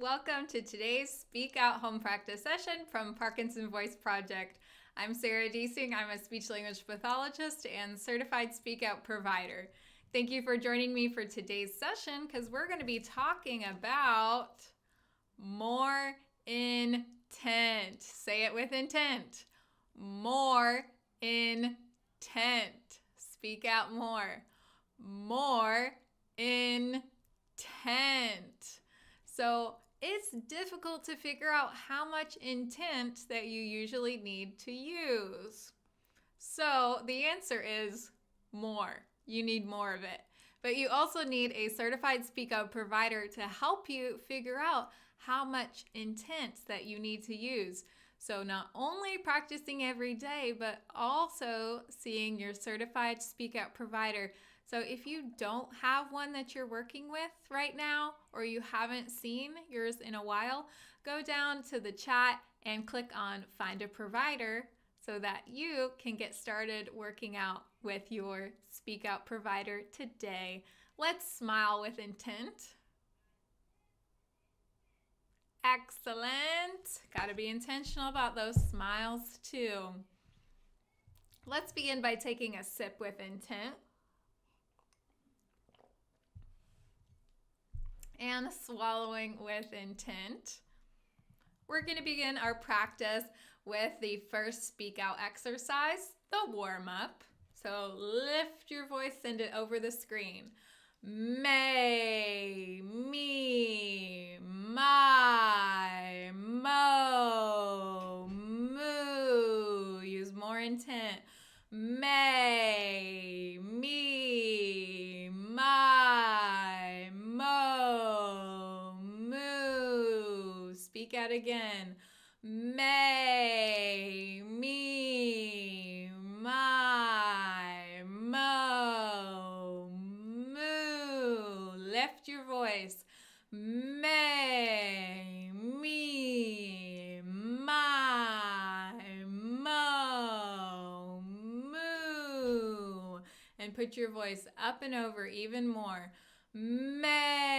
Welcome to today's Speak Out Home Practice session from Parkinson Voice Project. I'm Sarah Deasing. I'm a speech language pathologist and certified Speak Out provider. Thank you for joining me for today's session because we're going to be talking about more intent. Say it with intent. More intent. Speak out more. More intent. So it's difficult to figure out how much intent that you usually need to use. So the answer is more. You need more of it. But you also need a certified Speak Out provider to help you figure out how much intent that you need to use. So not only practicing every day, but also seeing your certified Speak Out provider. So if you don't have one that you're working with right now, or you haven't seen yours in a while, go down to the chat and click on Find a Provider so that you can get started working out with your Speak Out provider today. Let's smile with intent. Excellent. Got to be intentional about those smiles too. Let's begin by taking a sip with intent. And swallowing with intent. We're going to begin our practice with the first Speak Out exercise, the warm-up. So lift your voice, send it over the screen. May, me, my, mo, moo. Use more intent. May, me, my, mo, moo. Speak out again. May, me, my, mo, moo. Lift your voice. May, me, my, mo, moo. And put your voice up and over even more. May,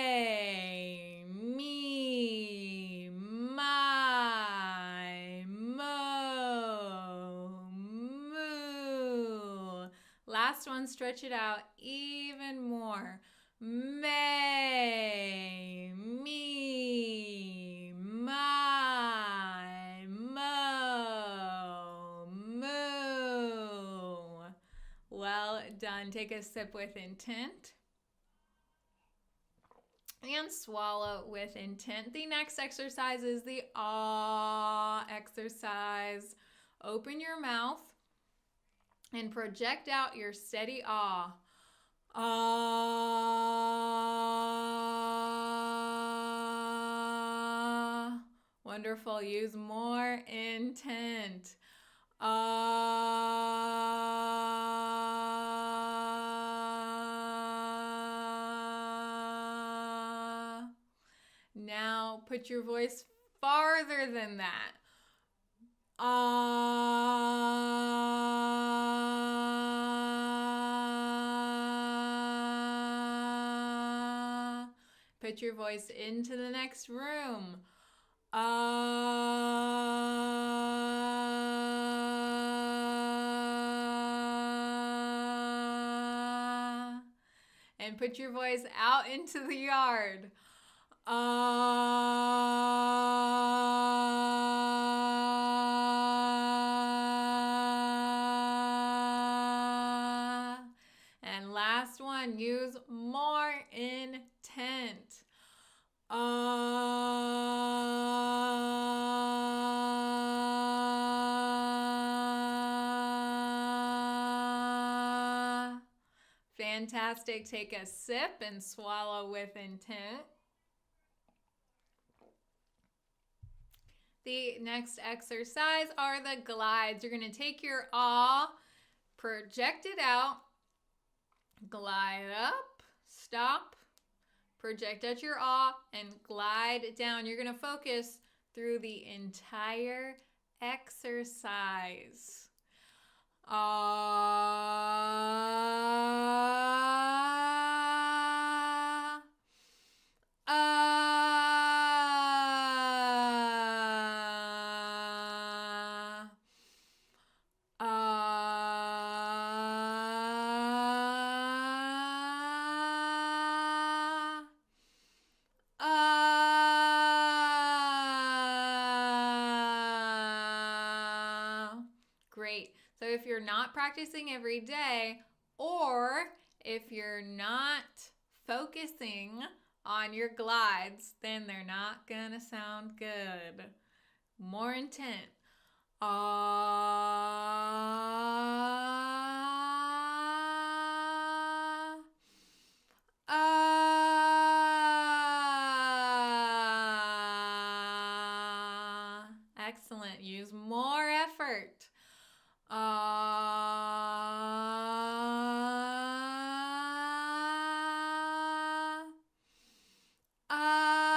me, my, mo, moo. Last one, stretch it out even more. May, me, my, mo, moo. Well done. Take a sip with intent. And swallow with intent. The next exercise is the ah exercise. Open your mouth and project out your steady ah. Ah. Wonderful. Use more intent. Ah. Now put your voice farther than that. Ah. Put your voice into the next room. Ah. And put your voice out into the yard. Ah. And last one, use more intent. Ah. Fantastic. Take a sip and swallow with intent. The next exercise are the glides. You're going to take your ah, project it out, glide up, stop, project out your ah, and glide down. You're going to focus through the entire exercise. Ah, ah, great. So if you're not practicing every day, or if you're not focusing on your glides, then they're not gonna sound good. More intent. Ah. Ah. Excellent. Use more effort. Ah. Ah.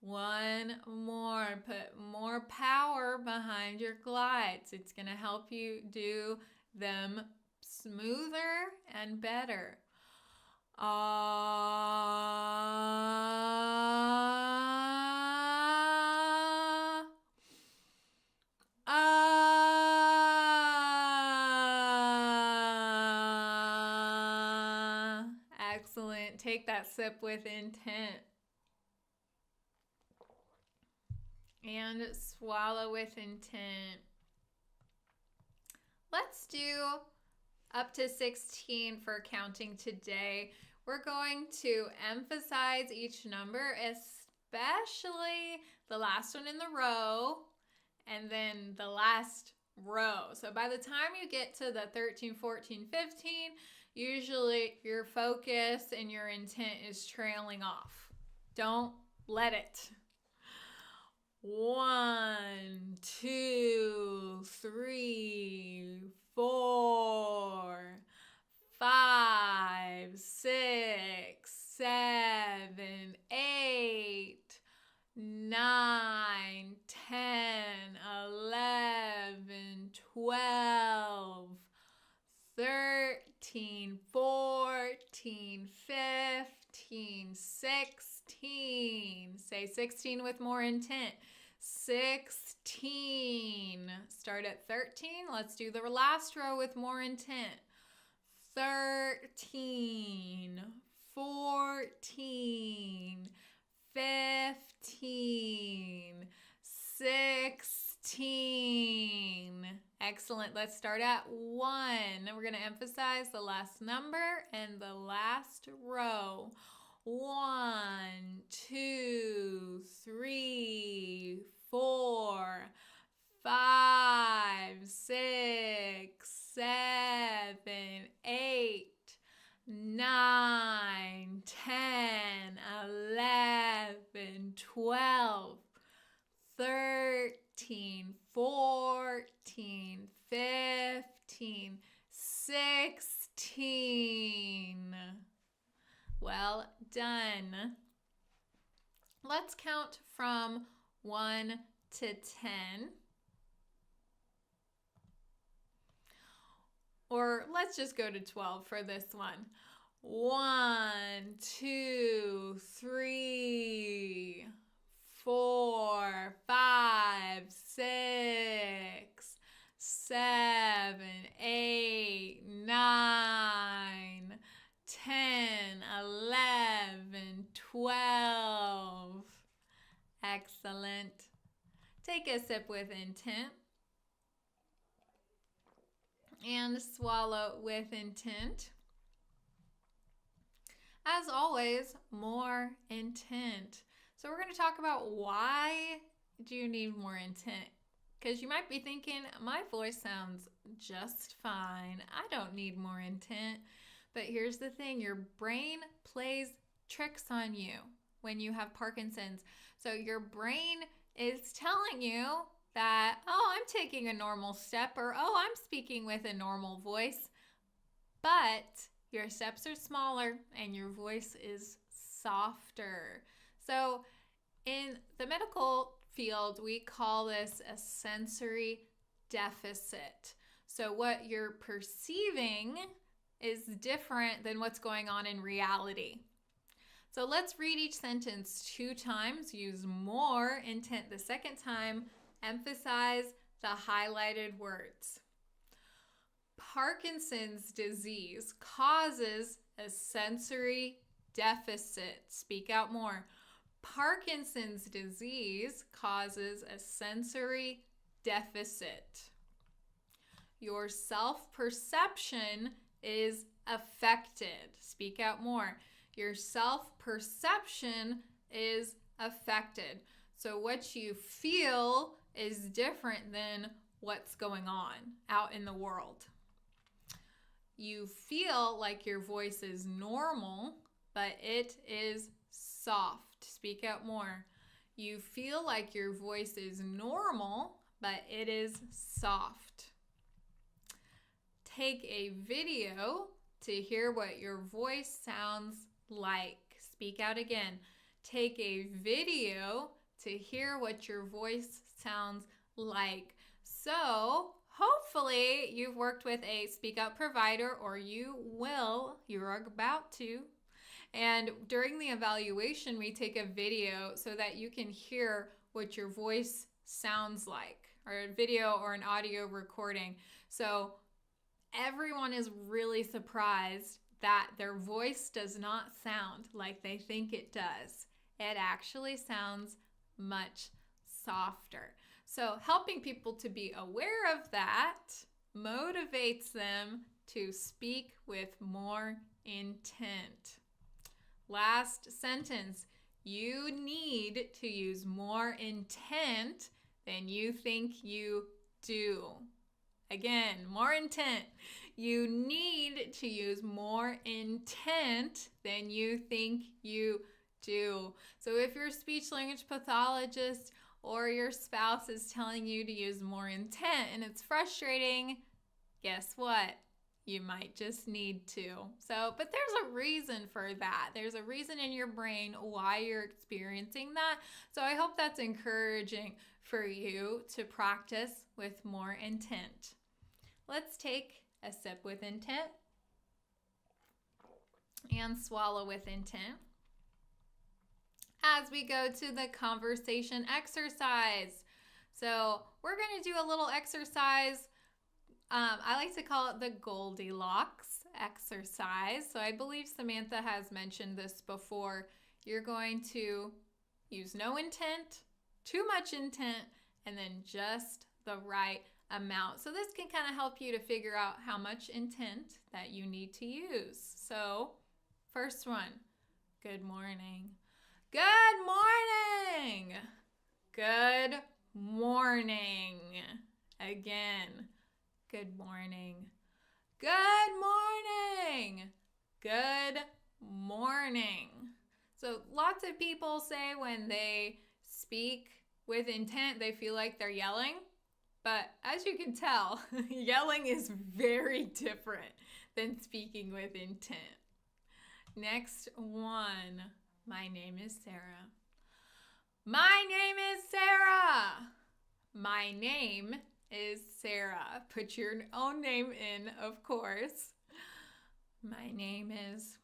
One more. Put more power behind your glides. It's going to help you do them smoother and better. Ah. Ah. Excellent. Take that sip with intent. And swallow with intent. Let's do up to 16 for counting today. We're going to emphasize each number, especially the last one in the row and then the last row. So by the time you get to the 13, 14, 15, usually your focus and your intent is trailing off. Don't let it. 1, 2, 3, 4, 5, 6, 7, 8, 9, 10, 11, 12, 13, 14, 15, 16. Say 16 with more intent. 16. Start at 13. Let's do the last row with more intent. 13, 14, 15, 16. Excellent. Let's start at 1. We're going to emphasize the last number and the last row. 1, 2, 3, 4, 5, 6, 7, 8, 9, 10, 11, 12, 13, 14, 15, 16. Well done. Let's count from 1 to 10. Or let's just go to 12 for this one. 1, 2, 3, 4, 5, 6, 7, 8, 9, 10, 11, 12. Excellent. Take a sip with intent. And swallow with intent. As always, more intent. So we're going to talk about why do you need more intent? Because you might be thinking, my voice sounds just fine. I don't need more intent. But here's the thing, your brain plays tricks on you when you have Parkinson's. So your brain is telling you that, oh, I'm taking a normal step, or oh, I'm speaking with a normal voice. But your steps are smaller and your voice is softer. So in the medical field, we call this a sensory deficit. So what you're perceiving is different than what's going on in reality. So let's read each sentence 2 times. Use more intent the second time. Emphasize the highlighted words. Parkinson's disease causes a sensory deficit. Speak out more. Parkinson's disease causes a sensory deficit. Your self-perception is affected. Speak out more. Your self-perception is affected. So what you feel is different than what's going on out in the world. You feel like your voice is normal, but it is soft. Speak out more. You feel like your voice is normal, but it is soft. Take a video to hear what your voice sounds like. Speak out again. Take a video to hear what your voice sounds like. So, hopefully you've worked with a speak out provider, or you're about to. And during the evaluation, we take a video so that you can hear what your voice sounds like, or a video or an audio recording. So everyone is really surprised that their voice does not sound like they think it does. It actually sounds much softer. So helping people to be aware of that motivates them to speak with more intent. Last sentence. You need to use more intent than you think you do. Again, more intent. You need to use more intent than you think you do. So if your speech language pathologist or your spouse is telling you to use more intent and it's frustrating, guess what? You might just need to. But there's a reason for that. There's a reason in your brain why you're experiencing that. So I hope that's encouraging for you to practice with more intent. Let's take a sip with intent and swallow with intent as we go to the conversation exercise. So we're going to do a little exercise. I like to call it the Goldilocks exercise. So I believe Samantha has mentioned this before. You're going to use no intent, too much intent, and then just the right amount. So this can kind of help you to figure out how much intent that you need to use. So first one, good morning. Good morning. Good morning. Again. Good morning. Good morning. Good morning. So lots of people say when they speak with intent, they feel like they're yelling. But as you can tell, yelling is very different than speaking with intent. Next one. My name is Sarah. My name is Sarah. My name is Sarah. Put your own name in, of course. My name is.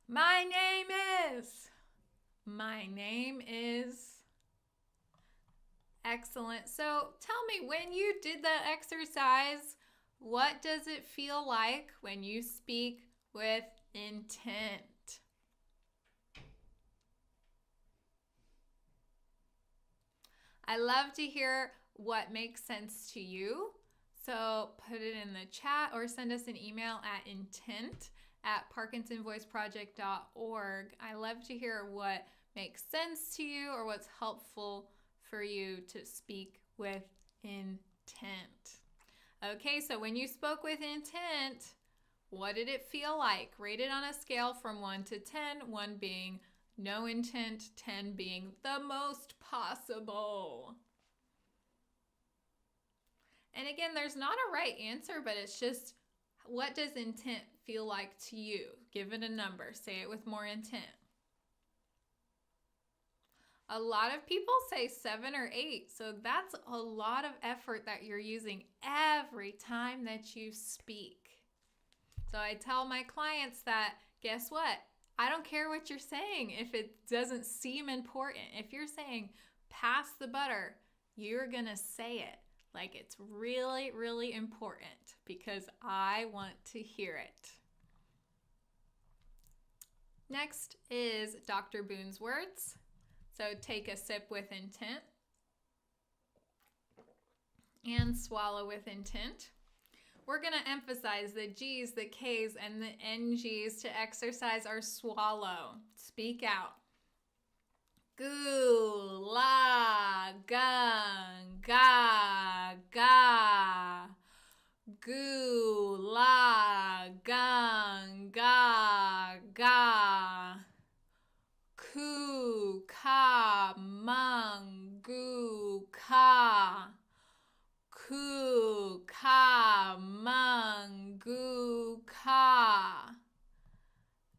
My name is. My name is. Excellent. So tell me, when you did that exercise, what does it feel like when you speak with intent? I love to hear what makes sense to you. So put it in the chat or send us an email at intent@parkinsonvoiceproject.org. I love to hear what makes sense to you or what's helpful for you to speak with intent. Okay, so when you spoke with intent, what did it feel like? Rate it on a scale from 1 to 10, 1 being no intent, 10 being the most possible. And again, there's not a right answer, but it's just, what does intent feel like to you? Give it a number. Say it with more intent. A lot of people say 7 or 8, so that's a lot of effort that you're using every time that you speak. So I tell my clients that, guess what? I don't care what you're saying if it doesn't seem important. If you're saying, pass the butter, you're gonna say it like it's really, really important because I want to hear it. Next is Dr. Boone's words. So take a sip with intent and swallow with intent. We're going to emphasize the G's, the K's, and the NG's to exercise our swallow. Speak out. Gu, la, gun, ga, ga. Gu, la, gun, ga, ga. Ku, ka, mung, gu, ka. Ku, ka, mung, gu, ka.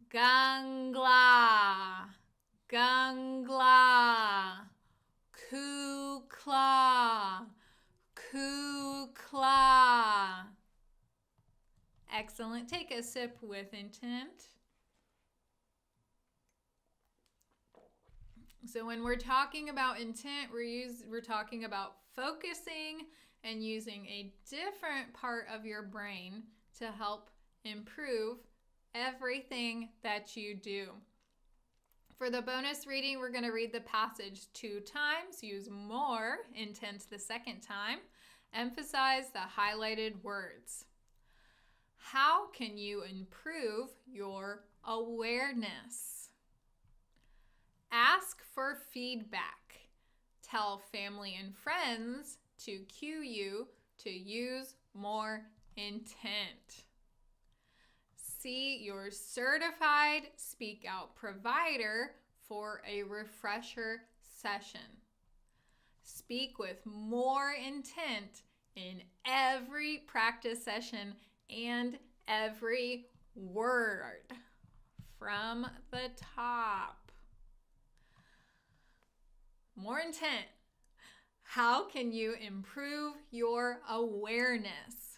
Gangla, gangla. Ku, kla, ku, kla. Excellent. Take a sip with intent. So when we're talking about intent, we're talking about focusing and using a different part of your brain to help improve everything that you do. For the bonus reading, we're going to read the passage 2 times, use more intent the second time, emphasize the highlighted words. How can you improve your awareness? Ask for feedback. Tell family and friends to cue you to use more intent. See your certified Speak Out provider for a refresher session. Speak with more intent in every practice session and every word. From the top. More intent. How can you improve your awareness?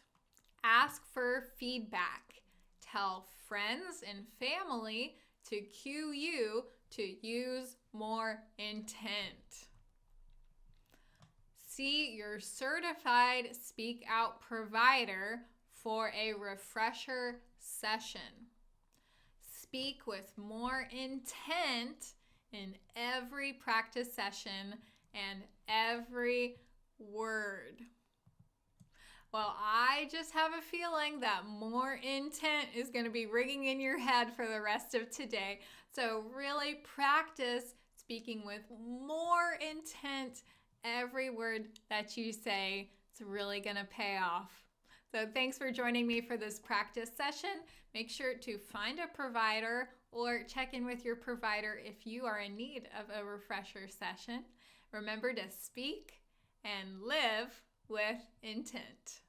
Ask for feedback. Tell friends and family to cue you to use more intent. See your certified Speak Out provider for a refresher session. Speak with more intent in every practice session and every word. Well, I just have a feeling that more intent is going to be ringing in your head for the rest of today. So really practice speaking with more intent every word that you say. It's really going to pay off. So thanks for joining me for this practice session. Make sure to find a provider or check in with your provider if you are in need of a refresher session. Remember to speak and live with intent.